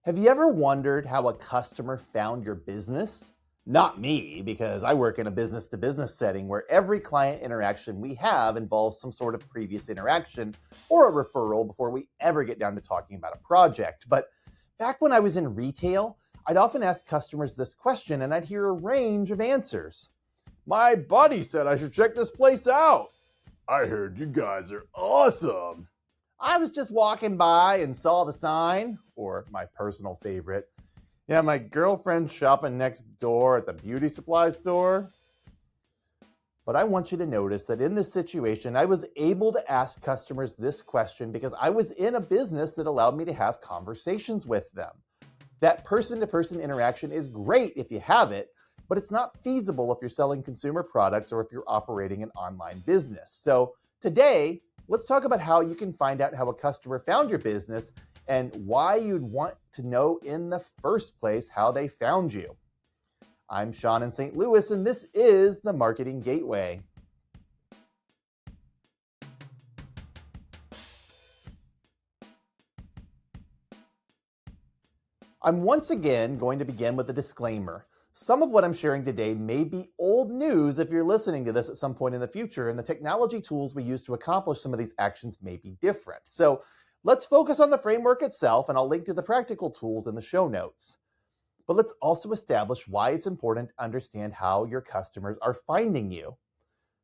Have you ever wondered how a customer found your business? Not me, because I work in a business to business setting where every client interaction we have involves some sort of previous interaction or a referral before we ever get down to talking about a project. But back when I was in retail, I'd often ask customers this question and I'd hear a range of answers. My buddy said I should check this place out. I heard you guys are awesome. I was just walking by and saw the sign, or my personal favorite, yeah, my girlfriend's shopping next door at the beauty supply store. But I want you to notice that in this situation, I was able to ask customers this question because I was in a business that allowed me to have conversations with them. That person-to-person interaction is great if you have it, but it's not feasible if you're selling consumer products or if you're operating an online business. So today, let's talk about how you can find out how a customer found your business and why you'd want to know in the first place how they found you. I'm Sean in St. Louis, and this is the Marketing Gateway. I'm once again going to begin with a disclaimer. Some of what I'm sharing today may be old news if you're listening to this at some point in the future, and the technology tools we use to accomplish some of these actions may be different. So let's focus on the framework itself, and I'll link to the practical tools in the show notes. But let's also establish why it's important to understand how your customers are finding you.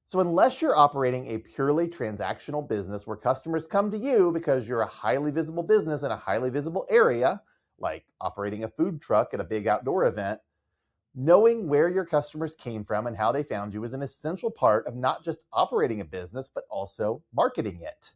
So unless you're operating a purely transactional business where customers come to you because you're a highly visible business in a highly visible area, like operating a food truck at a big outdoor event, knowing where your customers came from and how they found you is an essential part of not just operating a business, but also marketing it.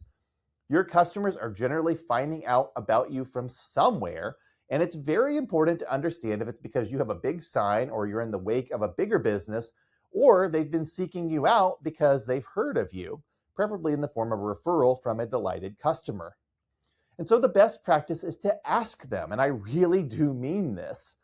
Your customers are generally finding out about you from somewhere, and it's very important to understand if it's because you have a big sign or you're in the wake of a bigger business, or they've been seeking you out because they've heard of you, preferably in the form of a referral from a delighted customer. And so the best practice is to ask them, and I really do mean this.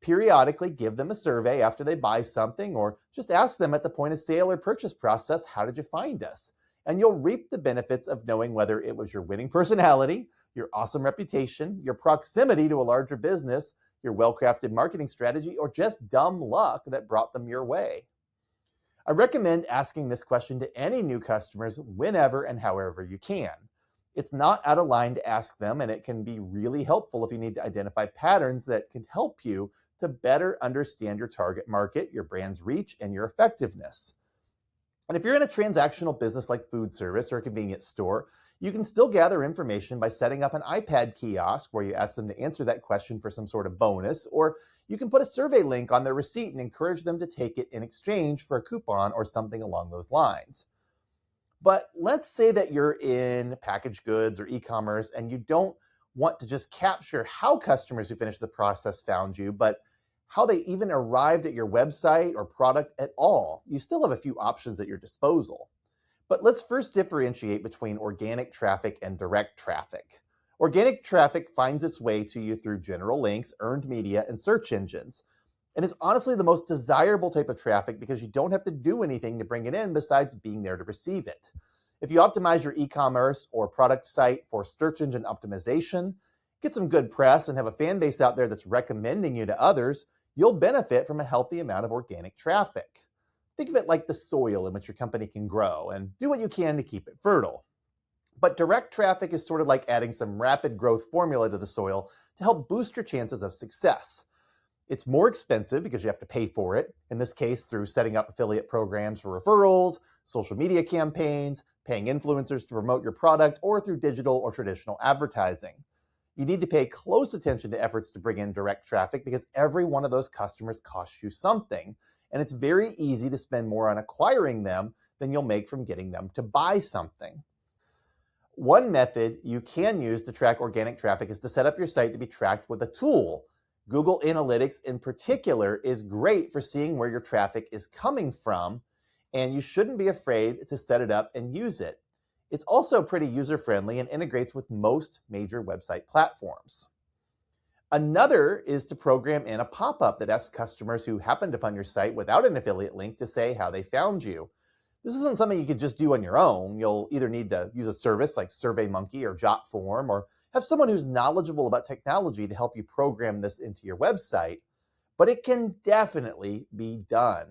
Periodically give them a survey after they buy something, or just ask them at the point of sale or purchase process, how did you find us? And you'll reap the benefits of knowing whether it was your winning personality, your awesome reputation, your proximity to a larger business, your well-crafted marketing strategy, or just dumb luck that brought them your way. I recommend asking this question to any new customers whenever and however you can. It's not out of line to ask them, and it can be really helpful if you need to identify patterns that can help you to better understand your target market, your brand's reach, and your effectiveness. And if you're in a transactional business like food service or a convenience store, you can still gather information by setting up an iPad kiosk where you ask them to answer that question for some sort of bonus, or you can put a survey link on their receipt and encourage them to take it in exchange for a coupon or something along those lines. But let's say that you're in packaged goods or e-commerce and you don't want to just capture how customers who finished the process found you, but how they even arrived at your website or product at all. You still have a few options at your disposal. But let's first differentiate between organic traffic and direct traffic. Organic traffic finds its way to you through general links, earned media, and search engines. And it's honestly the most desirable type of traffic because you don't have to do anything to bring it in besides being there to receive it. If you optimize your e-commerce or product site for search engine optimization, get some good press, and have a fan base out there that's recommending you to others, you'll benefit from a healthy amount of organic traffic. Think of it like the soil in which your company can grow, and do what you can to keep it fertile. But direct traffic is sort of like adding some rapid growth formula to the soil to help boost your chances of success. It's more expensive because you have to pay for it, in this case through setting up affiliate programs for referrals, social media campaigns, paying influencers to promote your product, or through digital or traditional advertising. You need to pay close attention to efforts to bring in direct traffic because every one of those customers costs you something, and it's very easy to spend more on acquiring them than you'll make from getting them to buy something. One method you can use to track organic traffic is to set up your site to be tracked with a tool. Google Analytics in particular is great for seeing where your traffic is coming from, and you shouldn't be afraid to set it up and use it. It's also pretty user-friendly and integrates with most major website platforms. Another is to program in a pop-up that asks customers who happened upon your site without an affiliate link to say how they found you. This isn't something you could just do on your own. You'll either need to use a service like SurveyMonkey or JotForm, or have someone who's knowledgeable about technology to help you program this into your website, but it can definitely be done.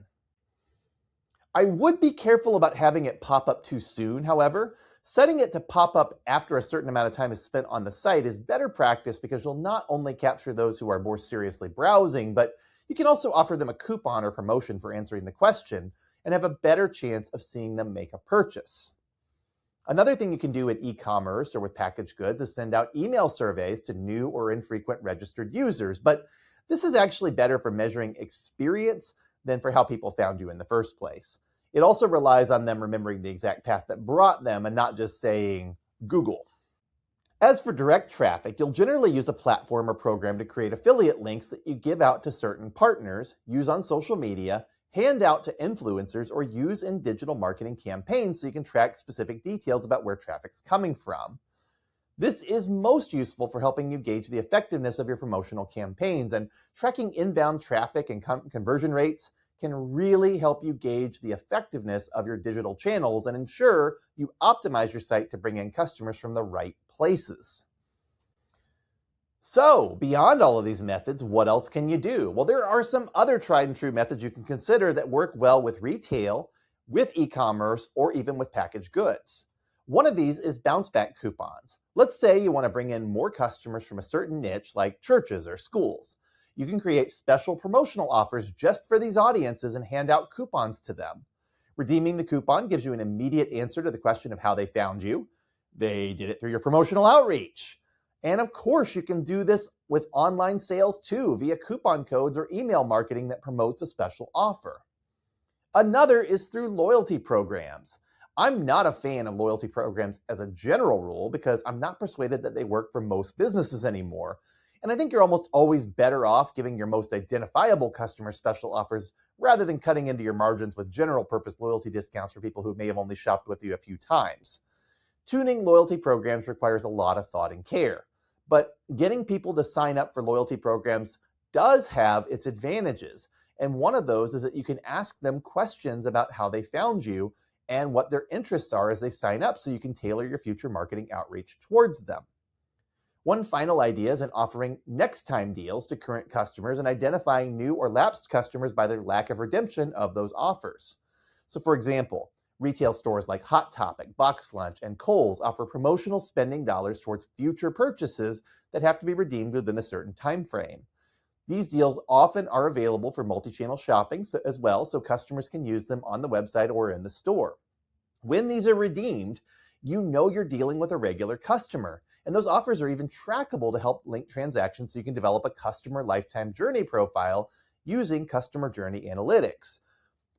I would be careful about having it pop up too soon, however. Setting it to pop up after a certain amount of time is spent on the site is better practice because you'll not only capture those who are more seriously browsing, but you can also offer them a coupon or promotion for answering the question and have a better chance of seeing them make a purchase. Another thing you can do in e-commerce or with packaged goods is send out email surveys to new or infrequent registered users, but this is actually better for measuring experience than for how people found you in the first place. It also relies on them remembering the exact path that brought them and not just saying Google. As for direct traffic, you'll generally use a platform or program to create affiliate links that you give out to certain partners, use on social media, hand out to influencers, or use in digital marketing campaigns so you can track specific details about where traffic's coming from. This is most useful for helping you gauge the effectiveness of your promotional campaigns, and tracking inbound traffic and conversion rates can really help you gauge the effectiveness of your digital channels and ensure you optimize your site to bring in customers from the right places. So, beyond all of these methods, what else can you do? Well, there are some other tried and true methods you can consider that work well with retail, with e-commerce, or even with packaged goods. One of these is bounce back coupons. Let's say you want to bring in more customers from a certain niche like churches or schools. You can create special promotional offers just for these audiences and hand out coupons to them. Redeeming the coupon gives you an immediate answer to the question of how they found you. They did it through your promotional outreach. And of course, you can do this with online sales too, via coupon codes or email marketing that promotes a special offer. Another is through loyalty programs. I'm not a fan of loyalty programs as a general rule because I'm not persuaded that they work for most businesses anymore. And I think you're almost always better off giving your most identifiable customer special offers rather than cutting into your margins with general purpose loyalty discounts for people who may have only shopped with you a few times. Tuning loyalty programs requires a lot of thought and care, but getting people to sign up for loyalty programs does have its advantages. And one of those is that you can ask them questions about how they found you and what their interests are as they sign up, so you can tailor your future marketing outreach towards them. One final idea is in offering next time deals to current customers and identifying new or lapsed customers by their lack of redemption of those offers. So for example, retail stores like Hot Topic, Box Lunch, and Kohl's offer promotional spending dollars towards future purchases that have to be redeemed within a certain time frame. These deals often are available for multi-channel shopping as well, so customers can use them on the website or in the store. When these are redeemed, you know you're dealing with a regular customer. And those offers are even trackable to help link transactions so you can develop a customer lifetime journey profile using customer journey analytics.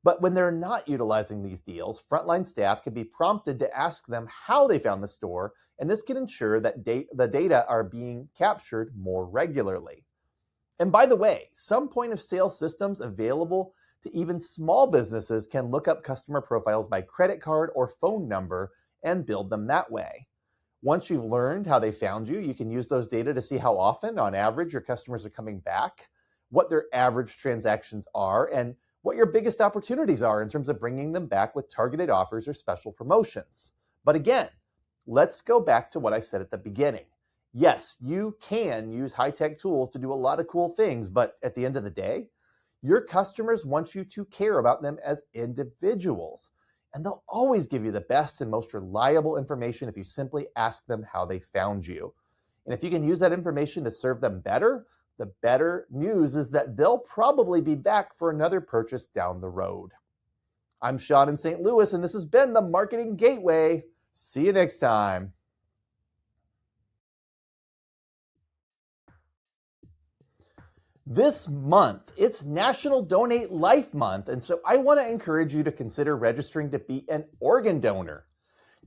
But when they're not utilizing these deals, frontline staff can be prompted to ask them how they found the store, and this can ensure that the data are being captured more regularly. And by the way, some point of sale systems available to even small businesses can look up customer profiles by credit card or phone number and build them that way. Once you've learned how they found you, you can use those data to see how often, on average, your customers are coming back, what their average transactions are, and what your biggest opportunities are in terms of bringing them back with targeted offers or special promotions. But again, let's go back to what I said at the beginning. Yes, you can use high-tech tools to do a lot of cool things, but at the end of the day, your customers want you to care about them as individuals. And they'll always give you the best and most reliable information if you simply ask them how they found you. And if you can use that information to serve them better, the better news is that they'll probably be back for another purchase down the road. I'm Sean in St. Louis, and this has been the Marketing Gateway. See you next time. This month, it's National Donate Life Month, and so I want to encourage you to consider registering to be an organ donor.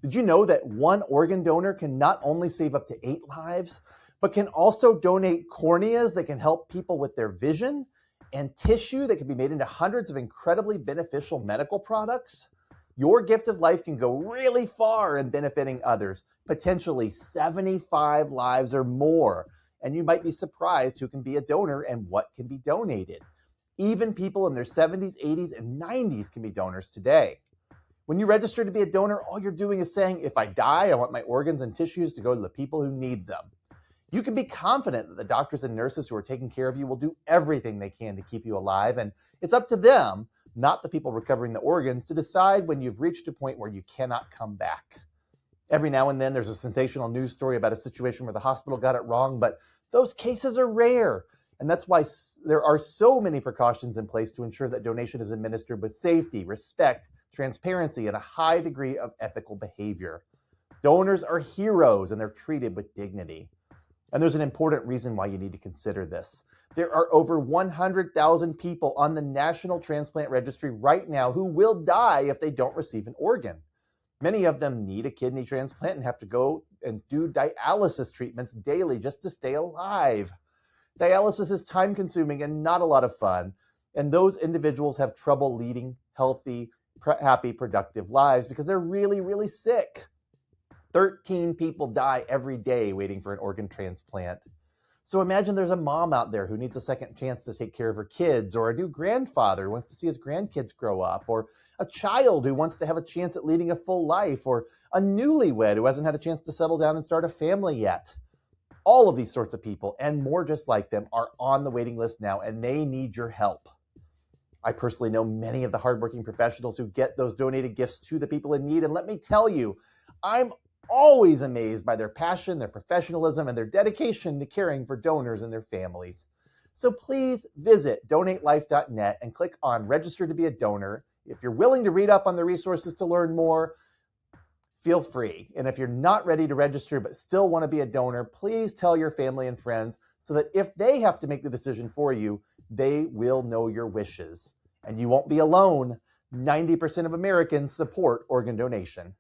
Did you know that one organ donor can not only save up to 8 lives, but can also donate corneas that can help people with their vision, and tissue that can be made into hundreds of incredibly beneficial medical products? Your gift of life can go really far in benefiting others, potentially 75 lives or more. And you might be surprised who can be a donor and what can be donated. Even people in their 70s, 80s, and 90s can be donors today. When you register to be a donor, all you're doing is saying, if I die, I want my organs and tissues to go to the people who need them. You can be confident that the doctors and nurses who are taking care of you will do everything they can to keep you alive, and it's up to them, not the people recovering the organs, to decide when you've reached a point where you cannot come back. Every now and then there's a sensational news story about a situation where the hospital got it wrong, but those cases are rare. And that's why there are so many precautions in place to ensure that donation is administered with safety, respect, transparency, and a high degree of ethical behavior. Donors are heroes and they're treated with dignity. And there's an important reason why you need to consider this. There are over 100,000 people on the National Transplant Registry right now who will die if they don't receive an organ. Many of them need a kidney transplant and have to go and do dialysis treatments daily just to stay alive. Dialysis is time-consuming and not a lot of fun, and those individuals have trouble leading healthy, happy, productive lives because they're really, really sick. 13 people die every day waiting for an organ transplant. So imagine there's a mom out there who needs a second chance to take care of her kids, or a new grandfather who wants to see his grandkids grow up, or a child who wants to have a chance at leading a full life, or a newlywed who hasn't had a chance to settle down and start a family yet. All of these sorts of people, and more just like them, are on the waiting list now, and they need your help. I personally know many of the hardworking professionals who get those donated gifts to the people in need, and let me tell you, I'm always amazed by their passion, their professionalism, and their dedication to caring for donors and their families. So please visit donatelife.net and click on Register to be a Donor. If you're willing to read up on the resources to learn more, feel free. And if you're not ready to register but still want to be a donor, please tell your family and friends so that if they have to make the decision for you, they will know your wishes. And you won't be alone. 90% of Americans support organ donation.